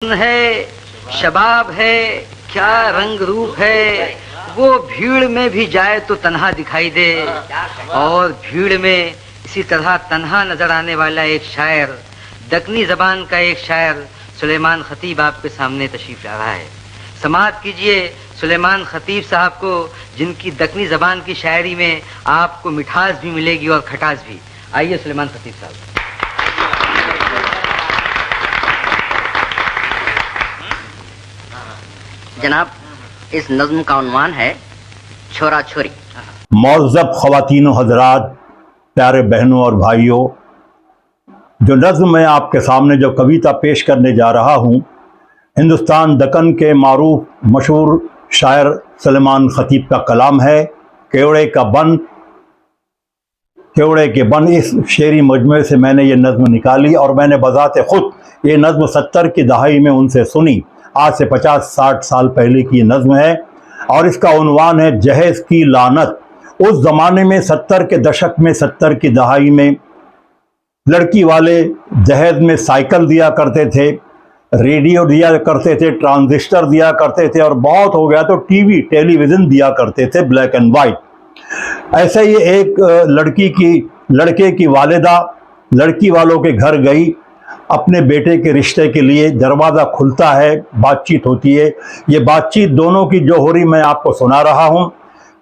ہے شباب ہے کیا رنگ روپ ہے، وہ بھیڑ میں بھی جائے تو تنہا دکھائی دے، اور بھیڑ میں اسی طرح تنہا نظر آنے والا ایک شاعر، دکنی زبان کا ایک شاعر سلیمان خطیب آپ کے سامنے تشریف لا رہا ہے۔ سماعت کیجئے سلیمان خطیب صاحب کو، جن کی دکنی زبان کی شاعری میں آپ کو مٹھاس بھی ملے گی اور کھٹاس بھی۔ آئیے سلیمان خطیب صاحب۔ جناب، اس نظم کا عنوان ہے چھورا چھوری۔ معزز خواتین و حضرات، پیارے بہنوں اور بھائیوں، جو نظم میں آپ کے سامنے جو کویتا پیش کرنے جا رہا ہوں، ہندوستان دکن کے معروف مشہور شاعر سلیمان خطیب کا کلام ہے۔ کیوڑے کے بن اس شعری مجموعے سے میں نے یہ نظم نکالی، اور میں نے بذات خود یہ نظم 70 کی دہائی میں ان سے سنی۔ آج سے 50-60 سال پہلے کی یہ نظم ہے، اور اس کا عنوان ہے جہیز کی لعنت۔ اس زمانے میں 70 کے دشک میں، 70 کی دہائی میں لڑکی والے جہیز میں سائیکل دیا کرتے تھے، ریڈیو دیا کرتے تھے، ٹرانزسٹر دیا کرتے تھے، اور بہت ہو گیا تو ٹیلی ویژن دیا کرتے تھے، بلیک اینڈ وائٹ۔ ایسے ہی ایک لڑکے کی والدہ لڑکی والوں کے گھر گئی اپنے بیٹے کے رشتے کے لیے۔ دروازہ کھلتا ہے، بات چیت ہوتی ہے۔ یہ بات چیت دونوں کی جو ہو رہی میں آپ کو سنا رہا ہوں۔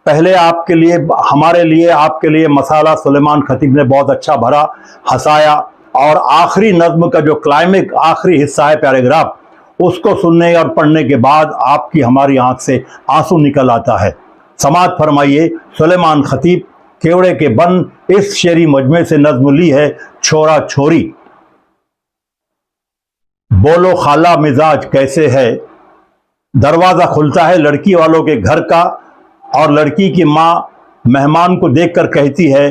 پہلے آپ کے لیے، ہمارے لیے، آپ کے لیے مسالہ سلیمان خطیب نے بہت اچھا بھرا، ہنسایا، اور آخری نظم کا جو کلائمیک آخری حصہ ہے پیراگراف، اس کو سننے اور پڑھنے کے بعد آپ کی ہماری آنکھ سے آنسو نکل آتا ہے۔ سماعت فرمائیے سلیمان خطیب کیوڑے کے بن اس شعری مجموعے سے نظم لی ہے چھورا چھوری۔ بولو خالہ مزاج کیسے ہے، دروازہ کھلتا ہے لڑکی والوں کے گھر کا، اور لڑکی کی ماں مہمان کو دیکھ کر کہتی ہے،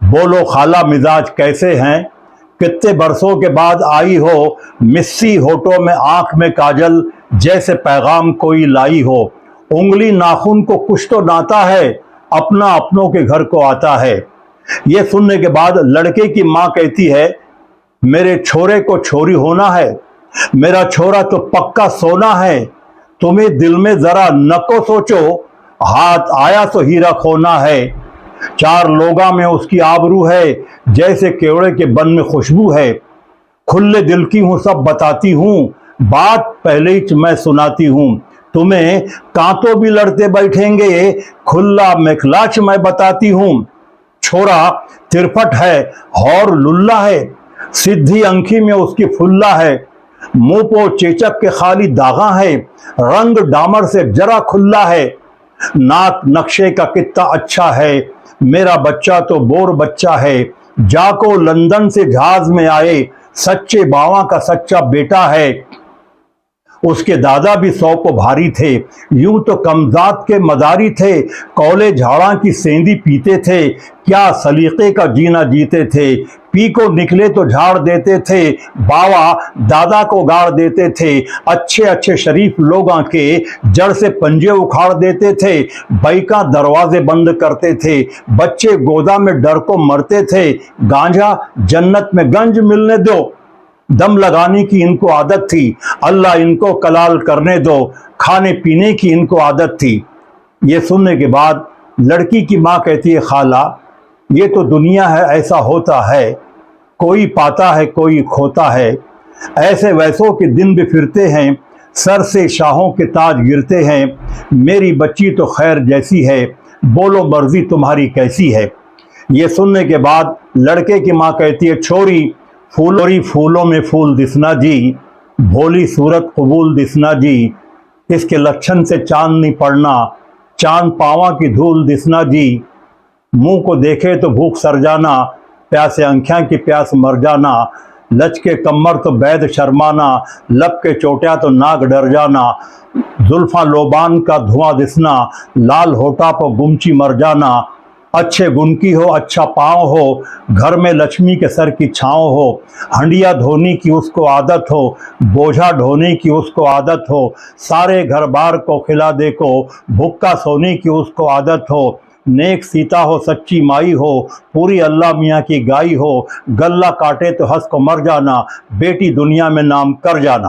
بولو خالہ مزاج کیسے ہیں، کتنے برسوں کے بعد آئی ہو، مسی ہونٹوں میں آنکھ میں کاجل، جیسے پیغام کوئی لائی ہو، انگلی ناخن کو کچھ تو ناتا ہے، اپنا اپنوں کے گھر کو آتا ہے۔ یہ سننے کے بعد لڑکے کی ماں کہتی ہے، میرے چھورے کو چھوری ہونا ہے، میرا چھورا تو پکا سونا ہے، تمہیں دل میں ذرا نکو سوچو، ہاتھ آیا تو ہیرا کھونا ہے، چار لوگاں میں اس کی آبرو ہے، جیسے کیوڑے کے بن میں خوشبو ہے، کھلے دل کی ہوں سب بتاتی ہوں، بات پہلے ہی میں سناتی ہوں، تمہیں کانتوں بھی لڑتے بیٹھیں گے، کھلا مکھلاچ میں بتاتی ہوں، چھورا ترپٹ ہے اور للہ ہے، سدھی انکھی میں اس کی پھلا ہے، منہ پو چیچک کے خالی داغاں ہے، رنگ ڈامر سے جرا کھلا ہے، ناک نقشے کا کتنا اچھا ہے، میرا بچہ تو بور بچہ ہے، جا کو لندن سے جہاز میں آئے، سچے باواں کا سچا بیٹا ہے، اس کے دادا بھی 100 کو بھاری تھے، یوں تو کمزاد کے مداری تھے، کولے جھاڑاں کی سیندی پیتے تھے، کیا سلیقے کا جینا جیتے تھے، پی کو نکلے تو جھاڑ دیتے تھے، باوا دادا کو گاڑ دیتے تھے، اچھے شریف لوگاں کے جڑ سے پنجے اکھاڑ دیتے تھے، بیکاں دروازے بند کرتے تھے، بچے گودا میں ڈر کو مرتے تھے، گانجا جنت میں گنج ملنے دو، دم لگانے کی ان کو عادت تھی، اللہ ان کو کلال کرنے دو، کھانے پینے کی ان کو عادت تھی۔ یہ سننے کے بعد لڑکی کی ماں کہتی ہے، خالہ یہ تو دنیا ہے، ایسا ہوتا ہے، کوئی پاتا ہے کوئی کھوتا ہے، ایسے ویسوں کے دن بھی پھرتے ہیں، سر سے شاہوں کے تاج گرتے ہیں، میری بچی تو خیر جیسی ہے، بولو مرضی تمہاری کیسی ہے۔ یہ سننے کے بعد لڑکے کی ماں کہتی ہے، چھوری پھولوں میں پھول دسنا جی، بھولی صورت قبول دسنا جی، اس کے لچھن سے چاند نہیں پڑنا، چاند پاواں کی دھول دسنا جی، منہ کو دیکھے تو بھوک سر جانا، پیاسے انکھیاں کی پیاس مر جانا، لچ کے کمر تو بید شرمانا، لب کے چوٹیا تو ناگ ڈر جانا، زلفاں لوبان کا دھواں دسنا، لال ہوٹا پہ گمچی مر جانا، اچھے گن کی ہو اچھا پاؤں ہو، گھر میں لکشمی کے سر کی چھاؤں ہو، ہنڈیا دھونے کی اس کو عادت ہو، بوجھا ڈھونے کی اس کو عادت ہو، سارے گھر بار کو کھلا دے کو، بھکا سونے کی اس کو عادت ہو، نیک سیتا ہو سچی مائی ہو، پوری اللہ میاں کی گائی ہو، گلہ کاٹے تو ہنس کو مر جانا، بیٹی دنیا میں نام کر جانا۔